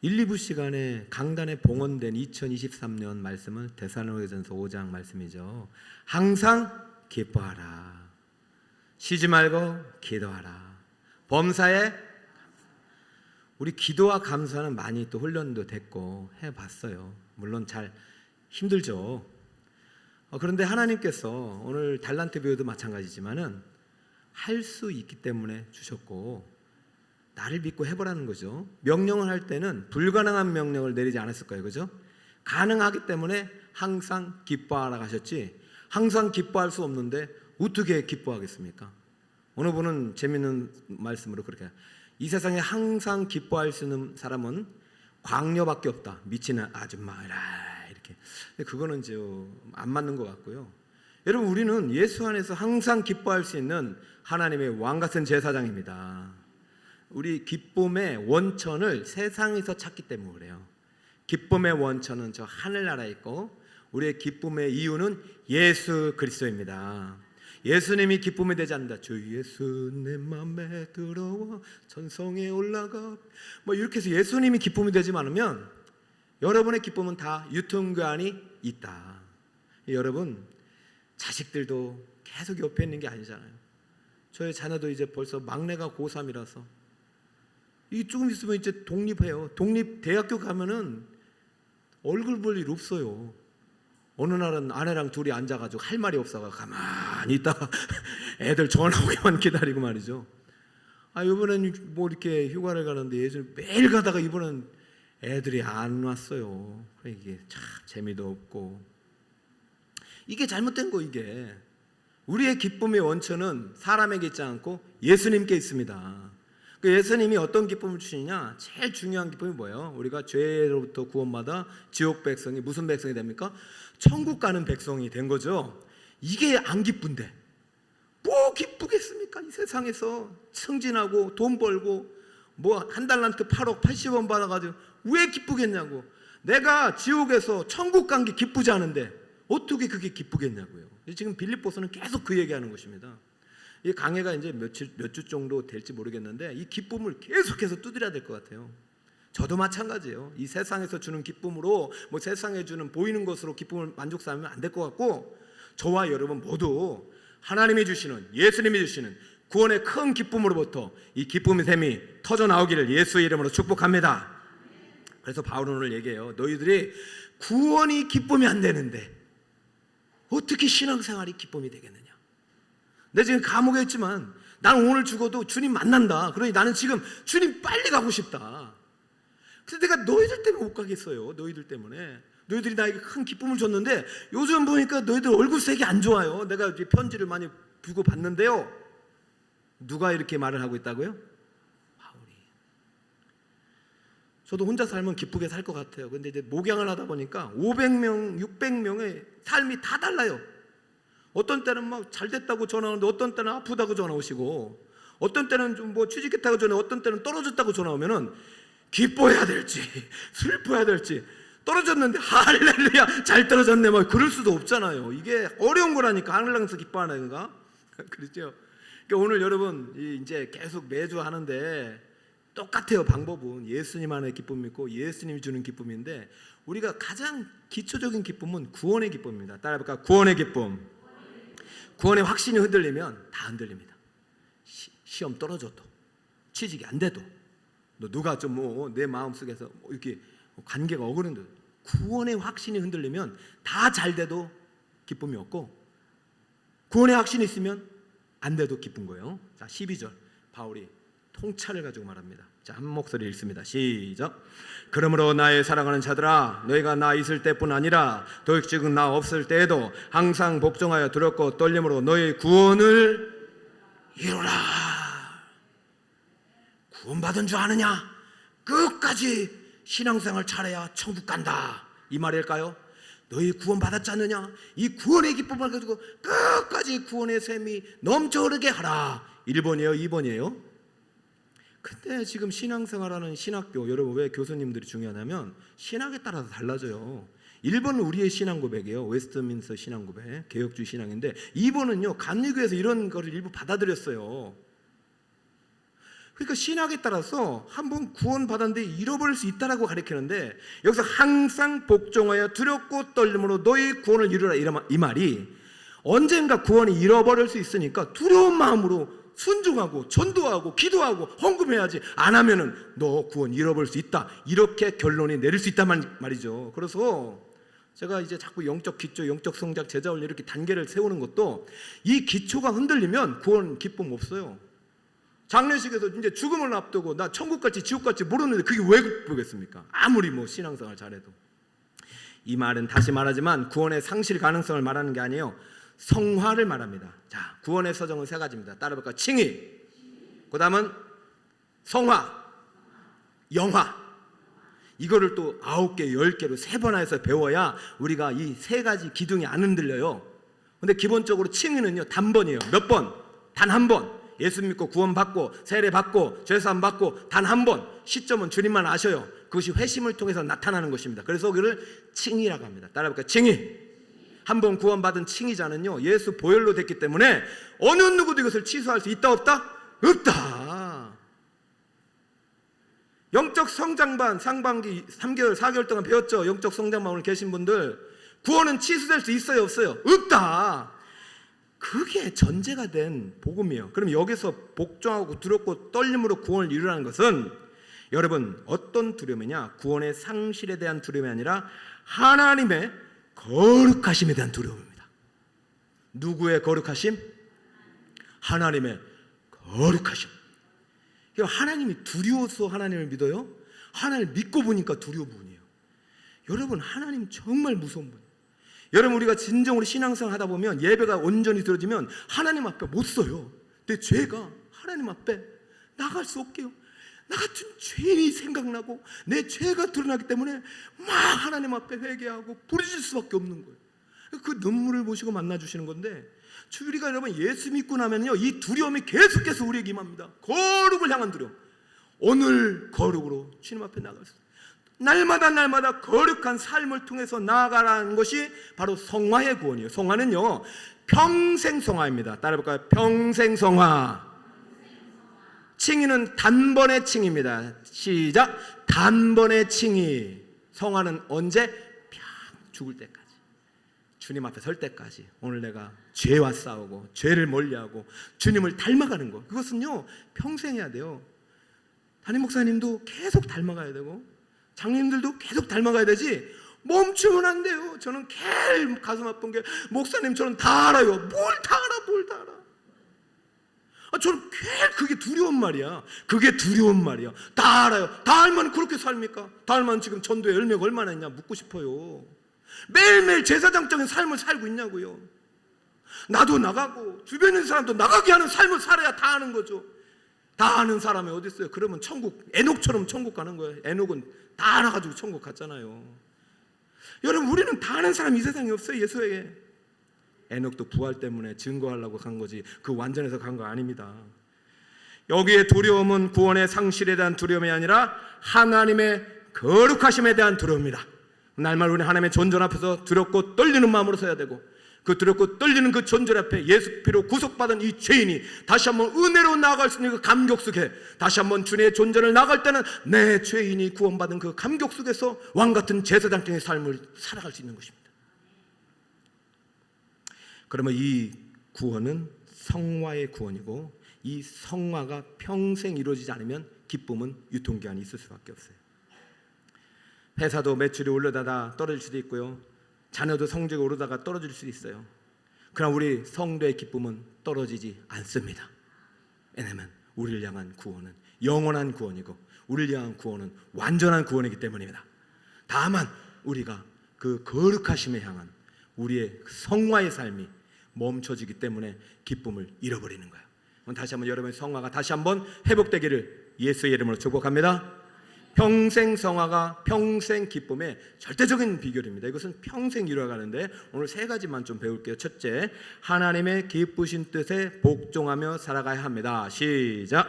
1, 2부 시간에 강단에 봉헌된 2023년 말씀은 데살로니가전서 5장 말씀이죠. 항상 기뻐하라. 쉬지 말고 기도하라. 범사에 우리 기도와 감사는 많이 또 훈련도 됐고 해봤어요. 물론 잘 힘들죠. 그런데 하나님께서 오늘 달란트 비유도 마찬가지지만은 할 수 있기 때문에 주셨고 나를 믿고 해보라는 거죠. 명령을 할 때는 불가능한 명령을 내리지 않았을 거예요. 그죠? 가능하기 때문에 항상 기뻐하라 하셨지 항상 기뻐할 수 없는데 어떻게 기뻐하겠습니까? 어느 분은 재밌는 말씀으로 그렇게 이 세상에 항상 기뻐할 수 있는 사람은 광녀밖에 없다. 미치는 아줌마라 이렇게. 근데 그거는 이제 안 맞는 것 같고요. 여러분 우리는 예수 안에서 항상 기뻐할 수 있는 하나님의 왕 같은 제사장입니다. 우리 기쁨의 원천을 세상에서 찾기 때문에 그래요. 기쁨의 원천은 저 하늘나라에 있고 우리의 기쁨의 이유는 예수 그리스도입니다. 예수님이 기쁨이 되지 않는다. 주 예수 내 맘에 들어와 천성에 올라가 뭐 이렇게 해서 예수님이 기쁨이 되지 않으면 여러분의 기쁨은 다 유통기한이 있다. 여러분 자식들도 계속 옆에 있는 게 아니잖아요. 저희 자녀도 이제 벌써 막내가 고3이라서 이 조금 있으면 이제 독립해요. 대학교 가면은 얼굴 볼 일 없어요. 어느 날은 아내랑 둘이 앉아가지고 할 말이 없어가 가만히 있다가 애들 전화 오기만 기다리고 말이죠. 이번엔 뭐 이렇게 휴가를 가는데 예전에 매일 가다가 이번엔 애들이 안 왔어요. 이게 참 재미도 없고 이게 잘못된 거 이게. 우리의 기쁨의 원천은 사람에게 있지 않고 예수님께 있습니다. 예수님이 어떤 기쁨을 주시느냐? 제일 중요한 기쁨이 뭐예요? 우리가 죄로부터 구원받아 지옥 백성이 무슨 백성이 됩니까? 천국 가는 백성이 된 거죠. 이게 안 기쁜데 뭐 기쁘겠습니까? 이 세상에서 승진하고 돈 벌고 뭐 한 달란트 8억 80원 받아가지고 왜 기쁘겠냐고. 내가 지옥에서 천국 간 게 기쁘지 않은데 어떻게 그게 기쁘겠냐고요. 지금 빌립보서는 계속 그 얘기하는 것입니다. 이 강해가 이제 몇 주 정도 될지 모르겠는데 이 기쁨을 계속해서 두드려야 될 것 같아요. 저도 마찬가지예요. 이 세상에서 주는 기쁨으로 뭐 세상에 주는 보이는 것으로 기쁨을 만족 삼으면 안 될 것 같고 저와 여러분 모두 하나님이 주시는 예수님이 주시는 구원의 큰 기쁨으로부터 이 기쁨의 샘이 터져 나오기를 예수의 이름으로 축복합니다. 그래서 바울은 오늘 얘기해요. 너희들이 구원이 기쁨이 안 되는데 어떻게 신앙생활이 기쁨이 되겠느냐. 내가 지금 감옥에 있지만 나는 오늘 죽어도 주님 만난다. 그러니 나는 지금 주님 빨리 가고 싶다. 그래서 내가 너희들 때문에 못 가겠어요. 너희들 때문에. 너희들이 나에게 큰 기쁨을 줬는데 요즘 보니까 너희들 얼굴색이 안 좋아요. 내가 편지를 많이 주고 받는데요. 누가 이렇게 말을 하고 있다고요? 바울이. 저도 혼자 살면 기쁘게 살 것 같아요. 근데 이제 목양을 하다 보니까 500명, 600명의 삶이 다 달라요. 어떤 때는 막 잘 됐다고 전화 오는데 어떤 때는 아프다고 전화 오시고 어떤 때는 좀 뭐 취직했다고 전화 어떤 때는 떨어졌다고 전화 오면은 기뻐해야 될지 슬퍼해야 될지 떨어졌는데 할렐루야 잘 떨어졌네 뭐 그럴 수도 없잖아요. 이게 어려운 거라니까 하늘나라에서 기뻐하는 건가? 그렇죠. 그러니까 오늘 여러분 이제 계속 매주 하는데 똑같아요. 방법은 예수님 안에 기쁨이 있고 예수님이 주는 기쁨인데 우리가 가장 기초적인 기쁨은 구원의 기쁨입니다. 따라해볼까? 구원의 기쁨. 구원의 확신이 흔들리면 다 흔들립니다. 시험 떨어져도 취직이 안 돼도 누가 좀 뭐 내 마음속에서 이렇게 관계가 어그른데 구원의 확신이 흔들리면 다 잘 돼도 기쁨이 없고 구원의 확신이 있으면 안 돼도 기쁜 거예요. 자 12절 바울이 통찰을 가지고 말합니다. 자, 한 목소리 읽습니다. 시작. 그러므로 나의 사랑하는 자들아 너희가 나 있을 때뿐 아니라 도익지금 나 없을 때에도 항상 복종하여 두렵고 떨림으로 너희 구원을 이루라. 구원받은 줄 아느냐? 끝까지 신앙생활 잘해야 천국 간다. 이 말일까요? 너희 구원받았지 않느냐? 이 구원의 기쁨을 가지고 끝까지 구원의 샘이 넘쳐 흐르게 하라. 1번이에요? 2번이에요? 근데 지금 신앙생활하는 신학교 여러분 왜 교수님들이 중요하냐면 신학에 따라서 달라져요. 1번은 우리의 신앙 고백이에요. 웨스트민스터 신앙 고백 개혁주의 신앙인데 2번은요 감리교에서 이런 거를 일부 받아들였어요. 그러니까 신학에 따라서 한번 구원받았는데 잃어버릴 수 있다라고 가르치는데, 여기서 항상 복종하여 두렵고 떨림으로 너희 구원을 이루라, 이 말이 언젠가 구원이 잃어버릴 수 있으니까 두려운 마음으로 순종하고 전도하고 기도하고 헌금해야지, 안 하면은 너 구원 잃어버릴 수 있다, 이렇게 결론이 내릴 수 있단 말이죠. 그래서 제가 이제 자꾸 영적 기초, 영적 성장, 제자훈련 이렇게 단계를 세우는 것도, 이 기초가 흔들리면 구원 기쁨 없어요. 장례식에서 이제 죽음을 앞두고 나 천국 갈지 지옥 갈지 모르는데 그게 왜 기쁘겠습니까? 아무리 뭐 신앙생활 잘해도. 이 말은 다시 말하지만 구원의 상실 가능성을 말하는 게 아니에요. 성화를 말합니다. 자, 구원의 서정은 세 가지입니다. 따라볼까요? 칭의, 그 다음은 성화, 영화. 이거를 또 9개, 10개로 3번 해서 배워야 우리가 이 세 가지 기둥이 안 흔들려요. 근데 기본적으로 칭의는요, 단번이에요. 몇 번? 단 한 번. 예수 믿고 구원 받고 세례 받고 죄사함 받고 단 한 번. 시점은 주님만 아셔요. 그것이 회심을 통해서 나타나는 것입니다. 그래서 그를 칭의라고 합니다. 따라해볼까요? 칭의. 한 번 구원받은 칭의자는요, 예수 보혈로 됐기 때문에 어느 누구도 이것을 취소할 수 있다 없다? 없다. 영적 성장반 상반기 3개월 4개월 동안 배웠죠. 영적 성장반 오늘 계신 분들, 구원은 취소될 수 있어요 없어요? 없다. 그게 전제가 된 복음이에요. 그럼 여기서 복종하고 두렵고 떨림으로 구원을 이루라는 것은, 여러분 어떤 두려움이냐? 구원의 상실에 대한 두려움이 아니라 하나님의 거룩하심에 대한 두려움입니다. 누구의 거룩하심? 하나님의 거룩하심. 하나님이 두려워서 하나님을 믿어요? 하나님을 믿고 보니까 두려운 분이에요. 여러분 하나님 정말 무서운 분이에요. 여러분 우리가 진정으로 신앙생활 하다 보면 예배가 온전히 들어지면 하나님 앞에 못 서요. 내 죄가 하나님 앞에 나갈 수 없게요. 나 같은 죄인이 생각나고 내 죄가 드러나기 때문에 막 하나님 앞에 회개하고 부르짖을 수밖에 없는 거예요. 그 눈물을 보시고 만나주시는 건데, 우리가 여러분 예수 믿고 나면요, 이 두려움이 계속해서 우리에게 임합니다. 거룩을 향한 두려움. 오늘 거룩으로 주님 앞에 나갈 수, 날마다 거룩한 삶을 통해서 나아가라는 것이 바로 성화의 구원이에요. 성화는요, 평생 성화입니다. 따라해볼까요? 평생 성화. 칭의는 단번의 칭의입니다. 시작. 단번의 칭의. 성화는 언제? 평 죽을 때까지, 주님 앞에 설 때까지. 오늘 내가 죄와 싸우고 죄를 멀리하고 주님을 닮아가는 것, 그것은요 평생 해야 돼요. 담임 목사님도 계속 닮아가야 되고 장님들도 계속 닮아가야 되지, 멈추면 안 돼요. 저는 제일 가슴 아픈 게, 목사님 저는 다 알아요. 뭘 다 알아, 뭘 다 알아. 저는 그게 두려운 말이야. 그게 두려운 말이야. 다 알아요. 다 알면 그렇게 삽니까? 다 알면 지금 전도에 열매가 얼마나 있냐 묻고 싶어요. 매일매일 제사장적인 삶을 살고 있냐고요. 나도 나가고 주변에 있는 사람도 나가게 하는 삶을 살아야 다 아는 거죠. 다 아는 사람이 어디 있어요? 그러면 천국, 에녹처럼 천국 가는 거예요. 에녹은 다 알아가지고 천국 갔잖아요. 여러분 우리는 다 아는 사람이 이 세상에 없어요. 예수에게. 에녹도 부활 때문에 증거하려고 간 거지, 그 완전해서 간 거 아닙니다. 여기에 두려움은 구원의 상실에 대한 두려움이 아니라 하나님의 거룩하심에 대한 두려움입니다. 날마다 우리 하나님의 존재 앞에서 두렵고 떨리는 마음으로 서야 되고, 그 두렵고 떨리는 그 존재 앞에 예수 피로 구속받은 이 죄인이 다시 한번 은혜로 나아갈 수 있는 그 감격 속에, 다시 한번 주님의 존재를 나아갈 때는 내 죄인이 구원받은 그 감격 속에서 왕같은 제사장의 삶을 살아갈 수 있는 것입니다. 그러면 이 구원은 성화의 구원이고, 이 성화가 평생 이루어지지 않으면 기쁨은 유통기한이 있을 수밖에 없어요. 회사도 매출이 올라다가 떨어질 수도 있고요, 자녀도 성적이 오르다가 떨어질 수도 있어요. 그러나 우리 성도의 기쁨은 떨어지지 않습니다. 왜냐하면 우리를 향한 구원은 영원한 구원이고, 우리를 향한 구원은 완전한 구원이기 때문입니다. 다만 우리가 그 거룩하심에 향한 우리의 성화의 삶이 멈춰지기 때문에 기쁨을 잃어버리는 거예요. 다시 한번 여러분의 성화가 다시 한번 회복되기를 예수의 이름으로 축복합니다. 평생 성화가 평생 기쁨의 절대적인 비결입니다. 이것은 평생 이루어가는데 오늘 세 가지만 좀 배울게요. 첫째, 하나님의 기쁘신 뜻에 복종하며 살아가야 합니다. 시작.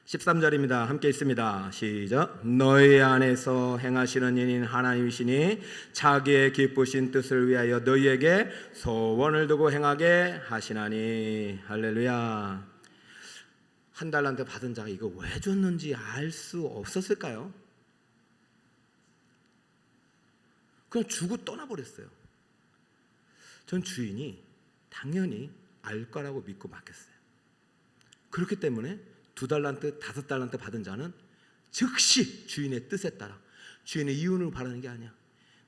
13절입니다. 함께 있습니다. 시작. 너희 안에서 행하시는 이인 하나님이시니 자기의 기쁘신 뜻을 위하여 너희에게 소원을 두고 행하게 하시나니. 할렐루야. 한 달란트 받은 자가 이거 왜 줬는지 알 수 없었을까요? 그냥 주고 떠나버렸어요. 전 주인이 당연히 알 거라고 믿고 맡겼어요. 그렇기 때문에 2달란트, 5달란트 받은 자는 즉시 주인의 뜻에 따라 주인의 이윤을 바라는 게 아니야.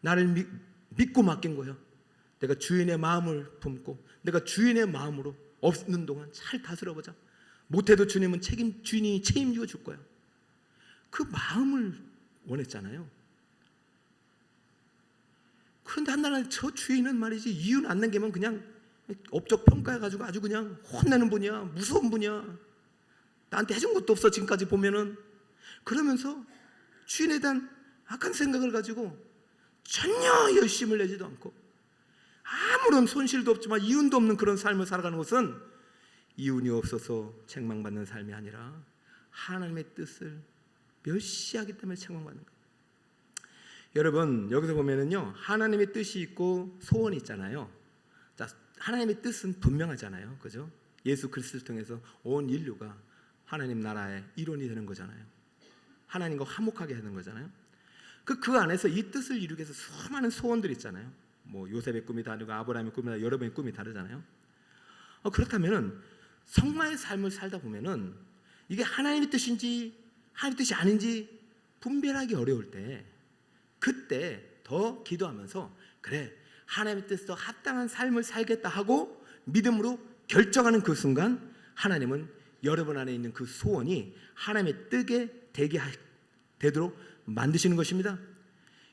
나를 믿고 맡긴 거야. 내가 주인의 마음을 품고 내가 주인의 마음으로 없는 동안 잘 다스려보자. 못해도 주님은 주인이 책임지고 줄 거야. 그 마음을 원했잖아요. 그런데 한 날은 저 주인은 말이지 이윤 안 남기면 그냥 업적 평가해가지고 아주 그냥 혼내는 분이야. 무서운 분이야. 나한테 해준 것도 없어 지금까지 보면은. 그러면서 주인에 대한 악한 생각을 가지고 전혀 열심을 내지도 않고 아무런 손실도 없지만 이윤도 없는 그런 삶을 살아가는 것은 이윤이 없어서 책망받는 삶이 아니라 하나님의 뜻을 멸시하기 때문에 책망받는 거예요. 여러분 여기서 보면은요 하나님의 뜻이 있고 소원이 있잖아요. 자, 하나님의 뜻은 분명하잖아요. 그죠? 예수 그리스도를 통해서 온 인류가 하나님 나라의 일원이 되는 거잖아요. 하나님과 화목하게 하는 거잖아요. 그 안에서 이 뜻을 이루기 위해서 수많은 소원들이 있잖아요. 뭐 요셉의 꿈이 다르고 아브라함의 꿈이 다르고 여러분의 꿈이 다르잖아요. 그렇다면은 성마의 삶을 살다 보면은 이게 하나님의 뜻인지 하나님의 뜻이 아닌지 분별하기 어려울 때 그때 더 기도하면서 그래 하나님의 뜻과 합당한 삶을 살겠다 하고 믿음으로 결정하는 그 순간 하나님은 여러분 안에 있는 그 소원이 하나님의 뜻에 되도록 만드시는 것입니다.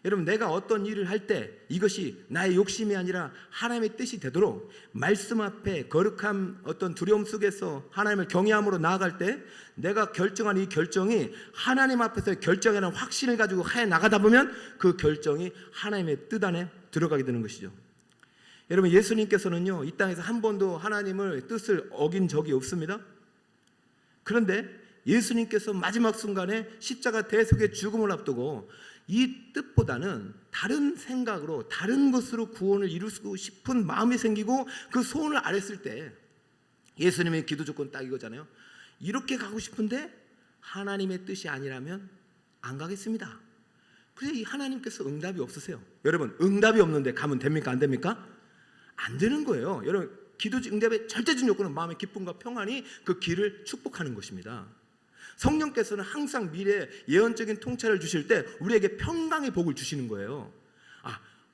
여러분 내가 어떤 일을 할 때 이것이 나의 욕심이 아니라 하나님의 뜻이 되도록 말씀 앞에 거룩한 어떤 두려움 속에서 하나님을 경외함으로 나아갈 때 내가 결정한 이 결정이 하나님 앞에서 결정이라는 확신을 가지고 해 나가다 보면 그 결정이 하나님의 뜻 안에 들어가게 되는 것이죠. 여러분 예수님께서는요 이 땅에서 한 번도 하나님의 뜻을 어긴 적이 없습니다. 그런데 예수님께서 마지막 순간에 십자가 대속의 죽음을 앞두고 이 뜻보다는 다른 생각으로 다른 것으로 구원을 이루고 싶은 마음이 생기고 그 소원을 아랬을 때 예수님의 기도 조건 딱 이거잖아요. 이렇게 가고 싶은데 하나님의 뜻이 아니라면 안 가겠습니다. 그래서 이 하나님께서 응답이 없으세요. 여러분 응답이 없는데 가면 됩니까? 안 됩니까? 안 되는 거예요. 여러분 기도 응답의 절대적인 요건은 마음의 기쁨과 평안이 그 길을 축복하는 것입니다. 성령께서는 항상 미래에 예언적인 통찰을 주실 때 우리에게 평강의 복을 주시는 거예요.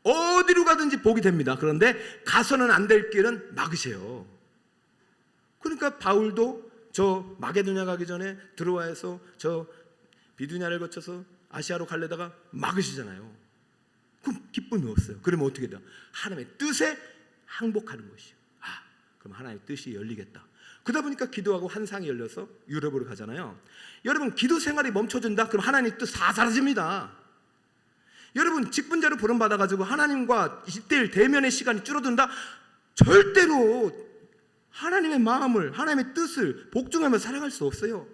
어디로 가든지 복이 됩니다. 그런데 가서는 안 될 길은 막으세요. 그러니까 바울도 저 마게도냐 가기 전에 드로아에서 저 비두냐를 거쳐서 아시아로 가려다가 막으시잖아요. 그럼 기쁨이 없어요. 그러면 어떻게 돼요? 하나님의 뜻에 항복하는 것이요. 그럼 하나님의 뜻이 열리겠다. 그러다 보니까 기도하고 환상이 열려서 유럽으로 가잖아요. 여러분 기도 생활이 멈춰진다? 그럼 하나님의 뜻 다 사라집니다. 여러분 직분자로 부름받아가지고 하나님과 1:1 대면의 시간이 줄어든다? 절대로 하나님의 마음을 하나님의 뜻을 복종하며 살아갈 수 없어요.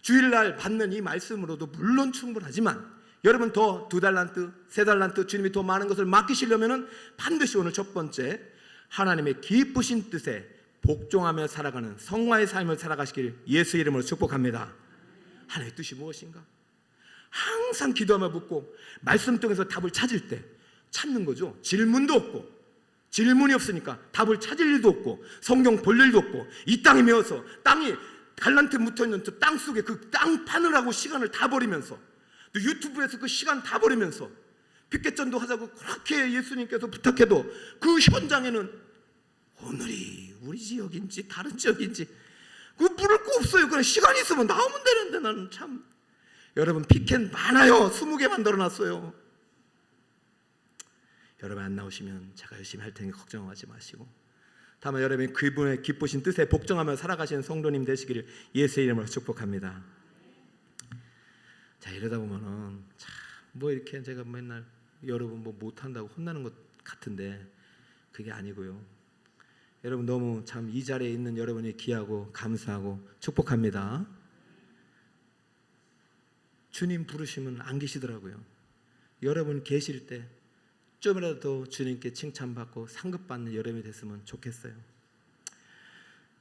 주일날 받는 이 말씀으로도 물론 충분하지만 여러분 더 2달란트, 3달란트 주님이 더 많은 것을 맡기시려면 반드시 오늘 첫 번째 하나님의 기쁘신 뜻에 복종하며 살아가는 성화의 삶을 살아가시길 예수 이름으로 축복합니다. 하나님의 뜻이 무엇인가? 항상 기도하며 묻고 말씀 통해서 답을 찾을 때 찾는 거죠. 질문도 없고 질문이 없으니까 답을 찾을 일도 없고 성경 볼 일도 없고 이 땅이 메어서 땅이 달란트 묻어있는 저 땅 속에 그 땅 파느라고 시간을 다 버리면서 또 유튜브에서 그 시간 다 버리면서 픽켓전도 하자고 그렇게 예수님께서 부탁해도 그 현장에는 오늘이 우리 지역인지 다른 지역인지 그 물을 거 없어요. 그냥 시간이 있으면 나오면 되는데 나는 참 여러분 피켓 많아요. 20개 만들어놨어요. 여러분 안 나오시면 제가 열심히 할 테니 걱정하지 마시고 다만 여러분이 그분의 기쁘신 뜻에 복종하며 살아가시는 성도님 되시기를 예수의 이름으로 축복합니다. 자 이러다 보면은 참 뭐 이렇게 제가 맨날 여러분 뭐 못한다고 혼나는 것 같은데 그게 아니고요. 여러분 너무 참 이 자리에 있는 여러분이 귀하고 감사하고 축복합니다. 주님 부르시면 안 계시더라고요. 여러분 계실 때 좀이라도 주님께 칭찬받고 상급받는 여러분이 됐으면 좋겠어요.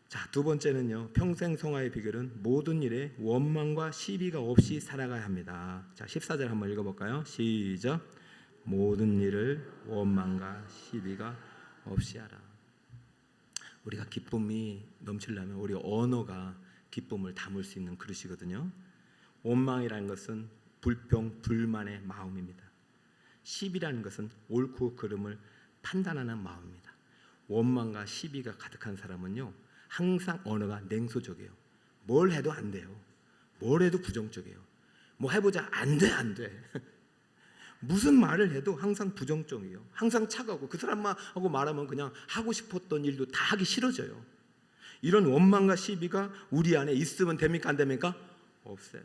자, 두 번째는요, 평생 성화의 비결은 모든 일에 원망과 시비가 없이 살아가야 합니다. 자, 14절 한번 읽어볼까요? 시작. 모든 일을 원망과 시비가 없이 하라. 우리가 기쁨이 넘치려면 우리 언어가 기쁨을 담을 수 있는 그릇이거든요. 원망이라는 것은 불평, 불만의 마음입니다. 시비라는 것은 옳고 그름을 판단하는 마음입니다. 원망과 시비가 가득한 사람은요, 항상 언어가 냉소적이에요. 뭘 해도 안 돼요. 뭘 해도 부정적이에요. 뭐 해보자, 안 돼, 안 돼. 무슨 말을 해도 항상 부정적이에요. 항상 차가우고 그 사람하고 말하면 그냥 하고 싶었던 일도 다 하기 싫어져요. 이런 원망과 시비가 우리 안에 있으면 됩니까, 안 됩니까? 없어요.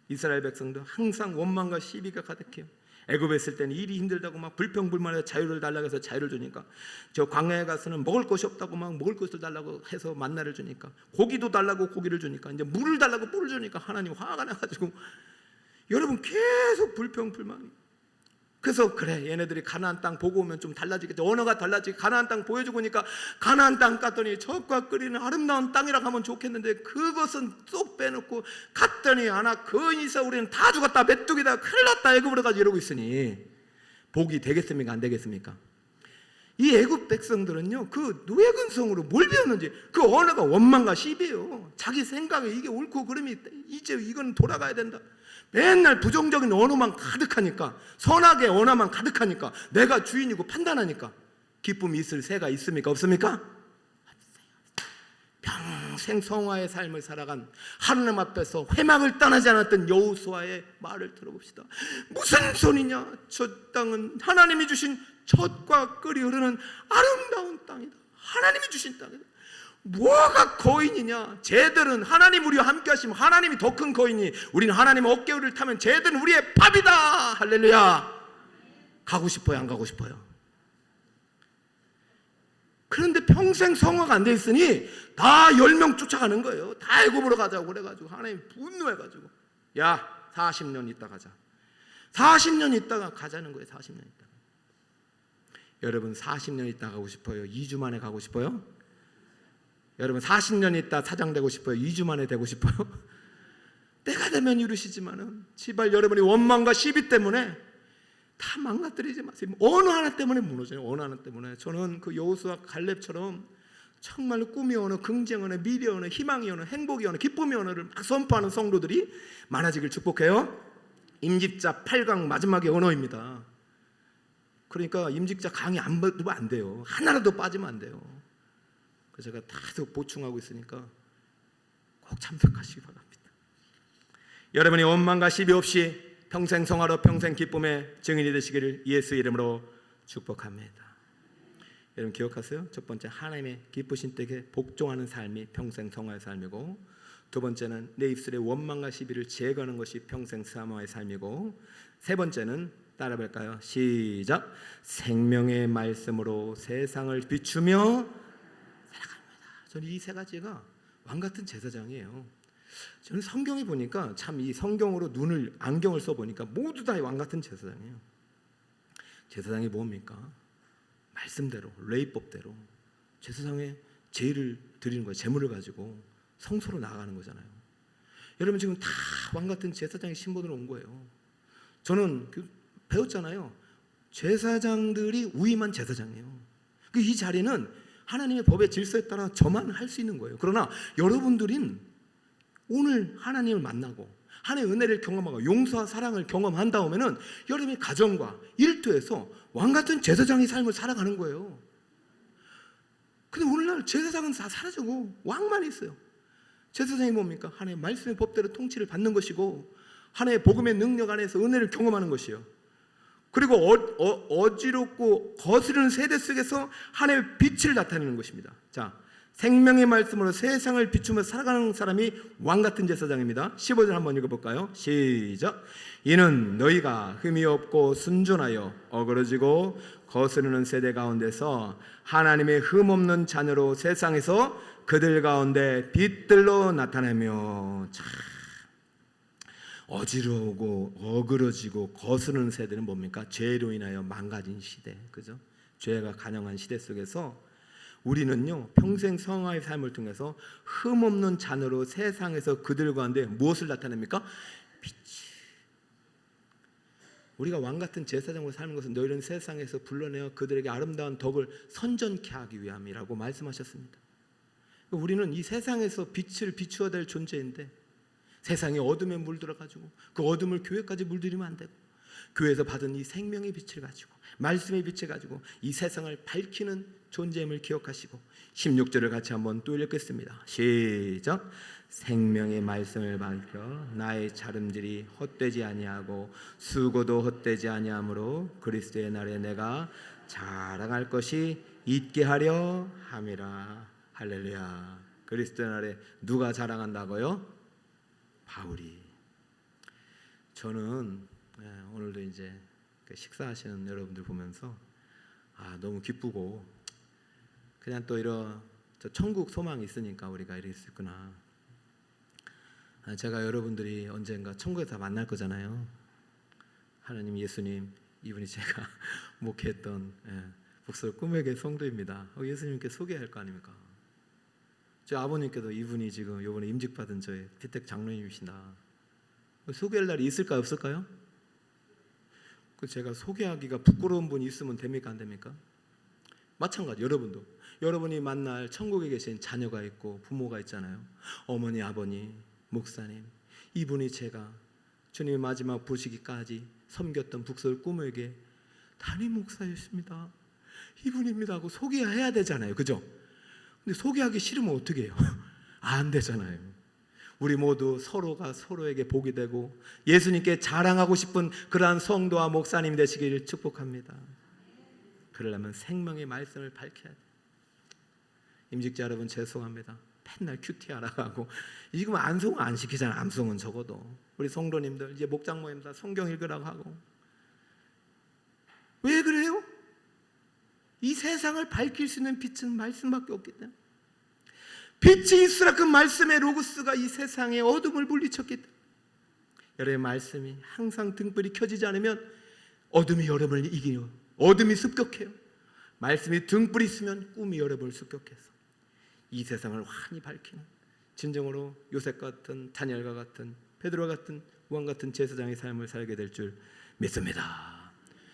이스라엘 백성도 항상 원망과 시비가 가득해요. 애굽에 있을 때는 일이 힘들다고 막 불평불만해서 자유를 달라고 해서 자유를 주니까, 저 광야에 가서는 먹을 것이 없다고 막 먹을 것을 달라고 해서 만나를 주니까, 고기도 달라고 고기를 주니까, 이제 물을 달라고 물을 주니까 하나님 화가 나가지고 여러분 계속 불평불만이. 그래서 그래, 얘네들이 가나안 땅 보고 오면 좀 달라지겠죠. 언어가 달라지고 가나안 땅 보여주고 오니까 가나안 땅 갔더니 젖과 끓이는 아름다운 땅이라 하면 좋겠는데 그것은 쏙 빼놓고 갔더니 아나 거인이서 우리는 다 죽었다, 메뚜기다, 큰일 났다, 애굽으로 가지 이러고 있으니 복이 되겠습니까, 안 되겠습니까? 이 애굽 백성들은요, 그 노예근성으로 뭘 배웠는지 그 언어가 원망과 시비예요. 자기 생각에 이게 옳고 그름이 이제 이건 돌아가야 된다. 맨날 부정적인 언어만 가득하니까, 선악의 언어만 가득하니까, 내가 주인이고 판단하니까 기쁨이 있을 새가 있습니까, 없습니까? 평생 성화의 삶을 살아간 하나님 앞에서 회막을 떠나지 않았던 여호수아의 말을 들어봅시다. 무슨 소리냐? 저 땅은 하나님이 주신 젖과 꿀이 흐르는 아름다운 땅이다. 하나님이 주신 땅이다. 뭐가 거인이냐? 쟤들은 하나님 우리와 함께 하시면 하나님이 더 큰 거인이, 우리는 하나님 어깨를 타면 쟤들은 우리의 밥이다. 할렐루야. 가고 싶어요, 안 가고 싶어요? 그런데 평생 성화가 안 돼 있으니 다 10명 쫓아가는 거예요. 다 애굽으로 가자고 그래가지고 하나님 분노해가지고, 야 40년 있다 가자. 40년 있다가 가자는 거예요. 40년 있다가. 여러분 40년 있다 가고 싶어요? 2주 만에 가고 싶어요? 여러분 40년 있다 사장 되고 싶어요? 2주 만에 되고 싶어요? 때가 되면 이루시지만은 제발 여러분이 원망과 시비 때문에 다 망가뜨리지 마세요. 어느 하나 때문에 무너져요. 어느 하나 때문에. 저는 그 여호수아 갈렙처럼 정말 꿈의 언어, 긍정 언어, 미래 언어, 희망의 언어, 행복의 언어, 기쁨의 언어를 막 선포하는 성도들이 많아지길 축복해요. 임직자 8강 마지막의 언어입니다. 그러니까 임직자 강의 안 받으면 안 돼요. 하나라도 빠지면 안 돼요. 그래서 제가 계속 보충하고 있으니까 꼭 참석하시기 바랍니다. 여러분이 원망과 시비 없이 평생 성화로 평생 기쁨의 증인이 되시기를 예수 이름으로 축복합니다. 여러분 기억하세요? 첫 번째, 하나님의 기쁘신 뜻에 복종하는 삶이 평생 성화의 삶이고, 두 번째는 내 입술에 원망과 시비를 제거하는 것이 평생 성화의 삶이고, 세 번째는 따라볼까요? 시작. 생명의 말씀으로 세상을 비추며 살아갑니다. 저는 이 세 가지가 왕같은 제사장이에요. 저는 성경에 보니까 참 이 성경으로 안경을 써보니까 모두 다 왕같은 제사장이에요. 제사장이 뭡니까? 말씀대로, 레위법대로 제사장의 제의를 드리는 거예요. 제물을 가지고 성소로 나아가는 거잖아요. 여러분 지금 다 왕같은 제사장의 신분으로 온 거예요. 저는 배웠잖아요. 제사장들이 위임한 제사장이에요. 이 자리는 하나님의 법의 질서에 따라 저만 할 수 있는 거예요. 그러나 여러분들은 오늘 하나님을 만나고 하나님의 은혜를 경험하고 용서와 사랑을 경험한 다음에는 여러분의 가정과 일터에서 왕같은 제사장의 삶을 살아가는 거예요. 근데 오늘날 제사장은 다 사라지고 왕만 있어요. 제사장이 뭡니까? 하나님의 말씀의 법대로 통치를 받는 것이고, 하나님의 복음의 능력 안에서 은혜를 경험하는 것이에요. 그리고 어지럽고 거스르는 세대 속에서 하나님의 빛을 나타내는 것입니다. 자, 생명의 말씀으로 세상을 비추며 살아가는 사람이 왕같은 제사장입니다. 15절 한번 읽어볼까요? 시작. 이는 너희가 흠이 없고 순전하여 어그러지고 거스르는 세대 가운데서 하나님의 흠 없는 자녀로 세상에서 그들 가운데 빛들로 나타내며. 자, 어지러우고 어그러지고 거스르는 세대는 뭡니까? 죄로 인하여 망가진 시대, 그죠? 죄가 간영한 시대 속에서 우리는요 평생 성화의 삶을 통해서 흠없는 자녀로 세상에서 그들과 한데 무엇을 나타냅니까? 빛이. 우리가 왕같은 제사장으로 사는 것은 너희는 세상에서 불러내어 그들에게 아름다운 덕을 선전케 하기 위함이라고 말씀하셨습니다. 우리는 이 세상에서 빛을 비추어야 될 존재인데 세상에 어둠에 물들어가지고 그 어둠을 교회까지 물들이면 안 되고 교회에서 받은 이 생명의 빛을 가지고 말씀의 빛을 가지고 이 세상을 밝히는 존재임을 기억하시고 16절을 같이 한번 또 읽겠습니다. 시작. 생명의 말씀을 밝혀 나의 자름질이 헛되지 아니하고 수고도 헛되지 아니하므로 그리스도의 날에 내가 자랑할 것이 있게 하려 함이라. 할렐루야. 그리스도의 날에 누가 자랑한다고요? 바울이. 저는 오늘도 이제 식사하시는 여러분들 보면서 너무 기쁘고 그냥 또 이런 천국 소망이 있으니까 우리가 이럴 수 있구나. 제가 여러분들이 언젠가 천국에서 만날 거잖아요. 하나님, 예수님, 이분이 제가 목회했던 북서울 꿈에게 성도입니다. 예수님께 소개할 거 아닙니까? 저 아버님께도 이분이 지금 이번에 임직받은 저의 피택 장로님이시다. 소개할 날이 있을까요, 없을까요? 제가 소개하기가 부끄러운 분이 있으면 됩니까, 안 됩니까? 마찬가지 여러분도 여러분이 만날 천국에 계신 자녀가 있고 부모가 있잖아요. 어머니, 아버님, 목사님, 이분이 제가 주님의 마지막 보시기까지 섬겼던 북서울 꿈에게 담임 목사였습니다. 이분입니다 하고 소개해야 되잖아요, 그죠? 근데 소개하기 싫으면 어떻게 해요? 안 되잖아요. 우리 모두 서로가 서로에게 복이 되고 예수님께 자랑하고 싶은 그러한 성도와 목사님 되시기를 축복합니다. 그러려면 생명의 말씀을 밝혀야 돼요. 임직자 여러분 죄송합니다. 맨날 큐티하라고 하고 지금 안송은 안 시키잖아요. 암송은 적어도 우리 성도님들 이제 목장 모임 다 성경 읽으라고 하고. 왜 그래요? 이 세상을 밝힐 수 있는 빛은 말씀밖에 없기 때문에. 빛이 있으라. 그 말씀의 로고스가 이 세상의 어둠을 물리쳤기 때문에. 여러분의 말씀이 항상 등불이 켜지지 않으면 어둠이 여러분을 이기요. 어둠이 습격해요. 말씀이 등불이 있으면 꿈이 여러분을 습격해서 이 세상을 환히 밝히는 진정으로 요셉 같은 다니엘과 같은 베드로 같은 요한 같은 제사장의 삶을 살게 될 줄 믿습니다.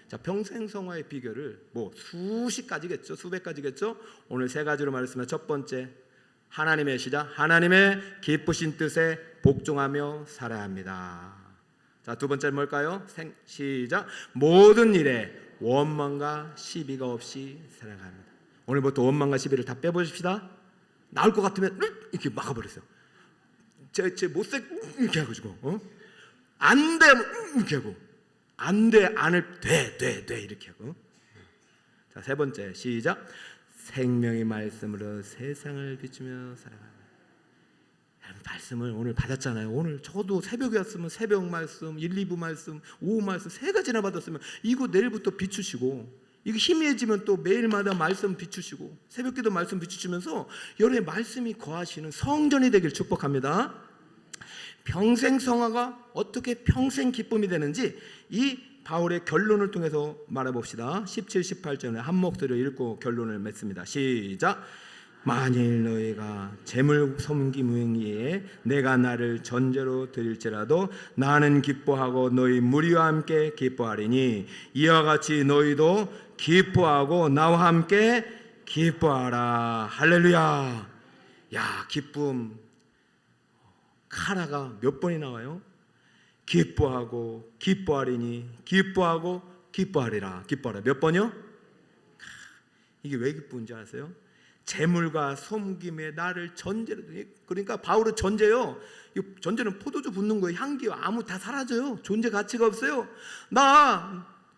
자, 평생 성화의 비결을 수십 가지겠죠, 수백 가지겠죠. 오늘 세 가지로 말했으면 첫 번째, 하나님의 시작, 하나님의 기쁘신 뜻에 복종하며 살아야 합니다. 자, 두 번째는 뭘까요? 시작, 모든 일에 원망과 시비가 없이 살아갑니다. 오늘부터 원망과 시비를 다 빼보십시다. 나올 것 같으면 이렇게 막아버렸어요. 제 못생 이렇게 해가지고 안 돼 이렇게 하고 안 돼 안을 돼 이렇게 하고. 자, 세 번째 시작, 생명의 말씀으로 세상을 비추며 살아갑니다. 여러분 말씀을 오늘 받았잖아요. 오늘 저도 새벽에 왔으면 새벽 말씀, 1, 2부 말씀, 오후 말씀 세 가지나 받았으면 이거 내일부터 비추시고, 이거 희미해지면 또 매일마다 말씀 비추시고 새벽기도 말씀 비추시면서 여러분의 말씀이 거하시는 성전이 되길 축복합니다. 평생 성화가 어떻게 평생 기쁨이 되는지 이 바울의 결론을 통해서 말해봅시다. 17, 18절에 한 목소리로 읽고 결론을 맺습니다. 시작. 만일 너희가 재물 섬김행위에 내가 나를 전제로 드릴지라도 나는 기뻐하고 너희 무리와 함께 기뻐하리니 이와 같이 너희도 기뻐하고 나와 함께 기뻐하라. 할렐루야. 야, 기쁨 카라가 몇 번이 나와요? 기뻐하고 기뻐하리니 기뻐하고 기뻐하리라. 기뻐하라 몇 번이요? 이게 왜 기쁜지 아세요? 재물과 섬김에 나를 전제로. 그러니까 바울은 전제요. 이 전제는 포도주 붓는 거예요. 향기 아무 다 사라져요. 존재 가치가 없어요.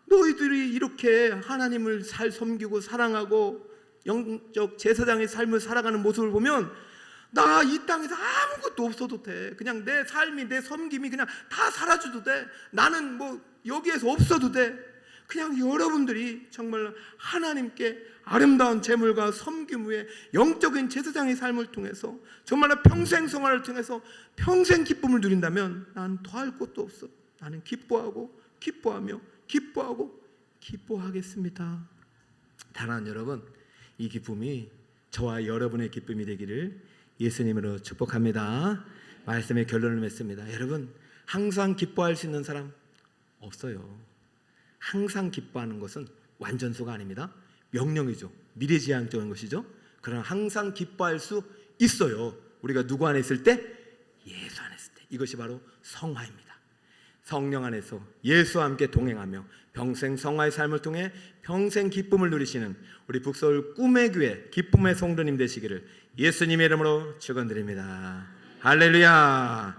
너희들이 이렇게 하나님을 섬기고 사랑하고 영적 제사장의 삶을 살아가는 모습을 보면 나 이 땅에서 아무것도 없어도 돼. 그냥 내 삶이 내 섬김이 그냥 다 사라져도 돼. 나는 여기에서 없어도 돼. 그냥 여러분들이 정말 하나님께 아름다운 제물과 섬김 후에 영적인 제사장의 삶을 통해서 정말로 평생 생활을 통해서 평생 기쁨을 누린다면 난 더할 것도 없어. 나는 기뻐하고 기뻐하며 기뻐하고 기뻐하겠습니다. 사랑하는 여러분, 이 기쁨이 저와 여러분의 기쁨이 되기를 예수님으로 축복합니다. 말씀의 결론을 맺습니다. 여러분, 항상 기뻐할 수 있는 사람 없어요. 항상 기뻐하는 것은 완전수가 아닙니다. 명령이죠. 미래지향적인 것이죠. 그러나 항상 기뻐할 수 있어요. 우리가 누구 안에 있을 때? 예수 안에 있을 때. 이것이 바로 성화입니다. 성령 안에서 예수와 함께 동행하며 평생 성화의 삶을 통해 평생 기쁨을 누리시는 우리 북서울 꿈의 교회 기쁨의 성도님 되시기를 예수님의 이름으로 축원드립니다. 할렐루야.